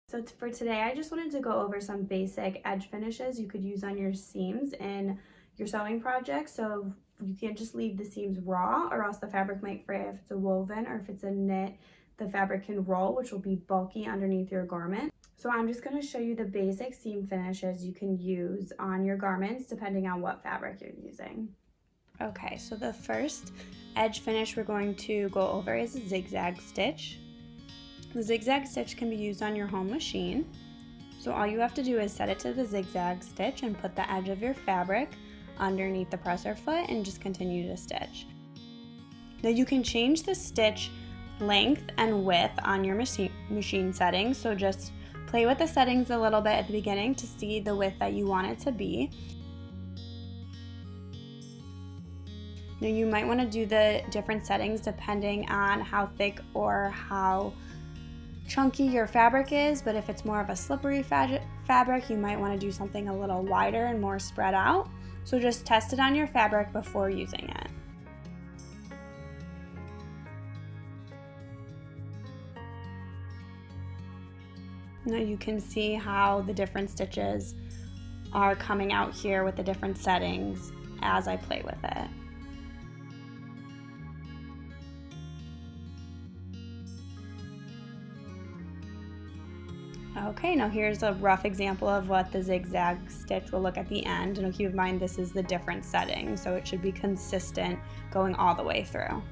So for today, I just wanted to go over some basic edge finishes you could use on your seams in your sewing project. So you can't just leave the seams raw, or else the fabric might fray if it's a woven, or if it's a knit, the fabric can roll, which will be bulky underneath your garment. So I'm just going to show you the basic seam finishes you can use on your garments depending on what fabric you're using. Okay, so the first edge finish we're going to go over is a zigzag stitch. The zigzag stitch can be used on your home machine. So all you have to do is set it to the zigzag stitch and put the edge of your fabric underneath the presser foot and just continue to stitch. Now you can change the stitch length and width on your machine settings, so just play with the settings a little bit at the beginning to see the width that you want it to be. Now you might want to do the different settings depending on how thick or how chunky your fabric is, but if it's more of a slippery fabric, you might want to do something a little wider and more spread out. So just test it on your fabric before using it. Now you can see how the different stitches are coming out here with the different settings as I play with it. Okay, now here's a rough example of what the zigzag stitch will look at the end. And keep in mind this is the different setting, so it should be consistent going all the way through.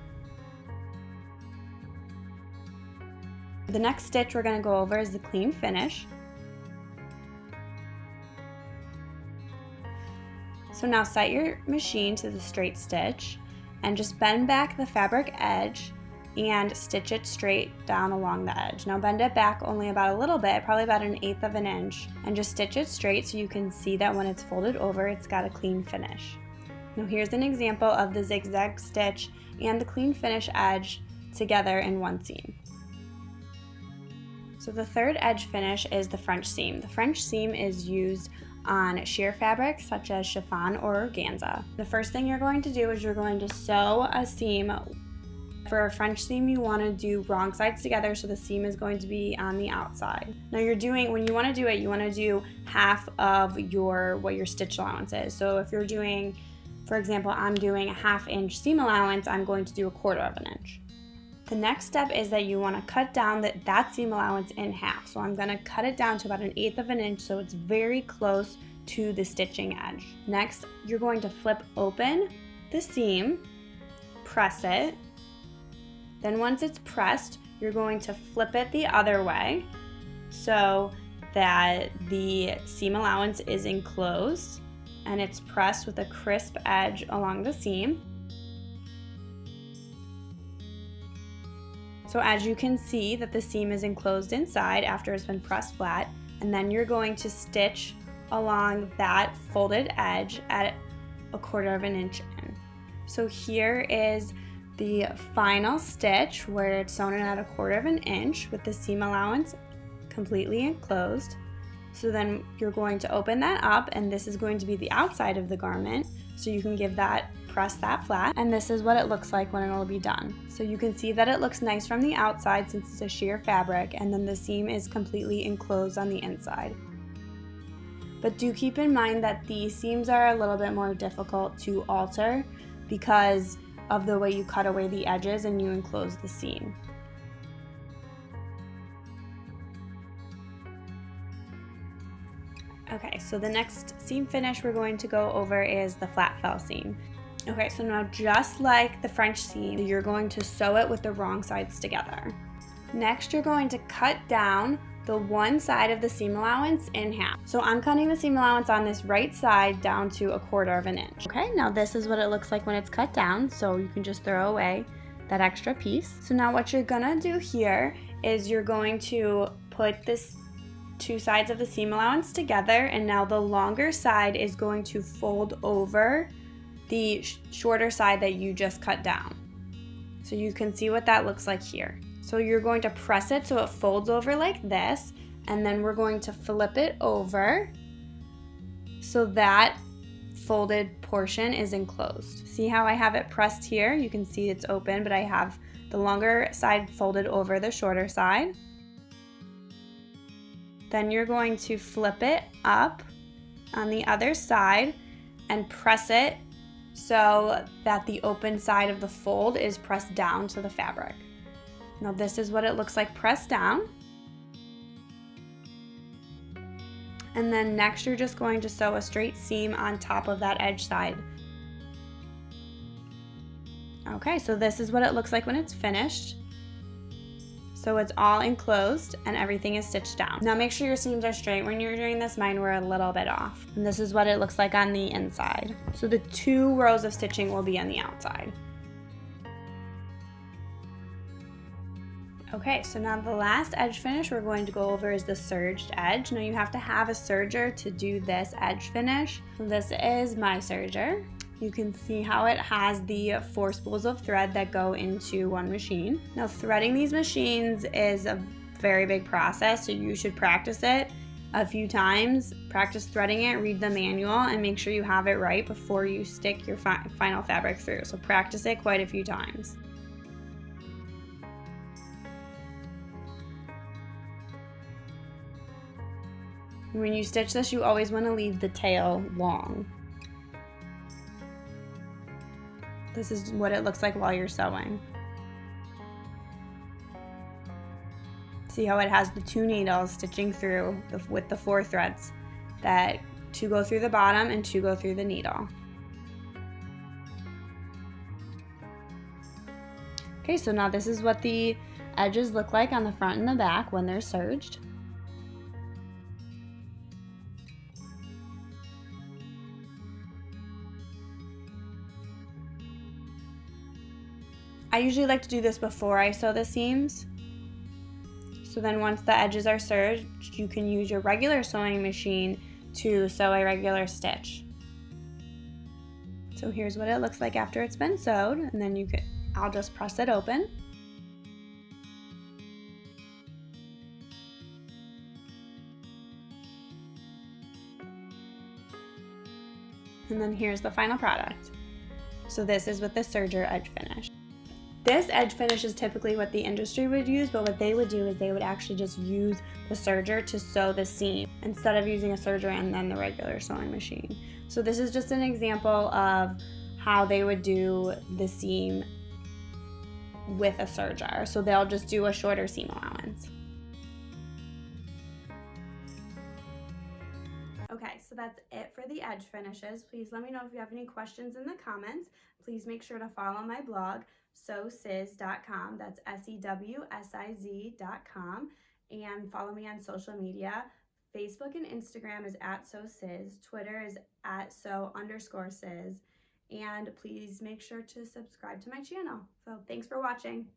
The next stitch we're going to go over is the clean finish. So now set your machine to the straight stitch and just bend back the fabric edge and stitch it straight down along the edge. Now bend it back only about a little bit, probably about 1/8 of an inch, and just stitch it straight so you can see that when it's folded over, it's got a clean finish. Now here's an example of the zigzag stitch and the clean finish edge together in one seam. So the third edge finish is the French seam. The French seam is used on sheer fabrics such as chiffon or organza. The first thing you're going to do is you're going to sew a seam. For a French seam, you want to do wrong sides together, so the seam is going to be on the outside. Now when you want to do it, you want to do half of what your stitch allowance is. So if you're doing, for example, I'm doing a 1/2 inch seam allowance, I'm going to do 1/4 of an inch. The next step is that you want to cut down that seam allowance in half. So I'm going to cut it down to about 1/8 of an inch, so it's very close to the stitching edge. Next, you're going to flip open the seam, press it. Then once it's pressed, you're going to flip it the other way so that the seam allowance is enclosed and it's pressed with a crisp edge along the seam. So as you can see that the seam is enclosed inside after it's been pressed flat, and then you're going to stitch along that folded edge at 1/4 of an inch in. So here is the final stitch where it's sewn in at 1/4 of an inch with the seam allowance completely enclosed. So then you're going to open that up, and this is going to be the outside of the garment, so you can press that flat, and this is what it looks like when it'll be done. So you can see that it looks nice from the outside since it's a sheer fabric, and then the seam is completely enclosed on the inside. But do keep in mind that these seams are a little bit more difficult to alter because of the way you cut away the edges and you enclose the seam. Okay, so the next seam finish we're going to go over is the flat fell seam. Okay, so now just like the French seam, you're going to sew it with the wrong sides together. Next, you're going to cut down the one side of the seam allowance in half. So I'm cutting the seam allowance on this right side down to 1/4 of an inch. Okay, now this is what it looks like when it's cut down, so you can just throw away that extra piece. So now what you're gonna do here is you're going to put this two sides of the seam allowance together, and now the longer side is going to fold over the shorter side that you just cut down. So you can see what that looks like here. So you're going to press it so it folds over like this, and then we're going to flip it over so that folded portion is enclosed. See how I have it pressed here? You can see it's open, but I have the longer side folded over the shorter side. Then you're going to flip it up on the other side and press it so that the open side of the fold is pressed down to the fabric. Now this is what it looks like pressed down. And then next you're just going to sew a straight seam on top of that edge side. Okay, so this is what it looks like when it's finished. So it's all enclosed and everything is stitched down. Now make sure your seams are straight when you're doing this. Mine were a little bit off. And this is what it looks like on the inside. So the 2 rows of stitching will be on the outside. Okay, so now the last edge finish we're going to go over is the serged edge. Now you have to have a serger to do this edge finish. So this is my serger. You can see how it has the 4 spools of thread that go into one machine. Now threading these machines is a very big process, so you should practice it a few times. Practice threading it, read the manual, and make sure you have it right before you stick your final fabric through. So practice it quite a few times. When you stitch this, you always want to leave the tail long. This is what it looks like while you're sewing. See how it has the 2 needles stitching through with the 4 threads, that 2 go through the bottom and 2 go through the needle. Okay, so now this is what the edges look like on the front and the back when they're serged. I usually like to do this before I sew the seams. So then once the edges are serged, you can use your regular sewing machine to sew a regular stitch. So here's what it looks like after it's been sewed, and then I'll just press it open. And then here's the final product. So this is with the serger edge finish. This edge finish is typically what the industry would use, but what they would do is they would actually just use the serger to sew the seam instead of using a serger and then the regular sewing machine. So this is just an example of how they would do the seam with a serger. So they'll just do a shorter seam allowance. Okay, so that's it for the edge finishes. Please let me know if you have any questions in the comments. Please make sure to follow my blog, sewsiz.com. That's SEWSIZ.com. And follow me on social media. Facebook and Instagram is @sewsiz. Twitter is @sew_siz. And please make sure to subscribe to my channel. So thanks for watching.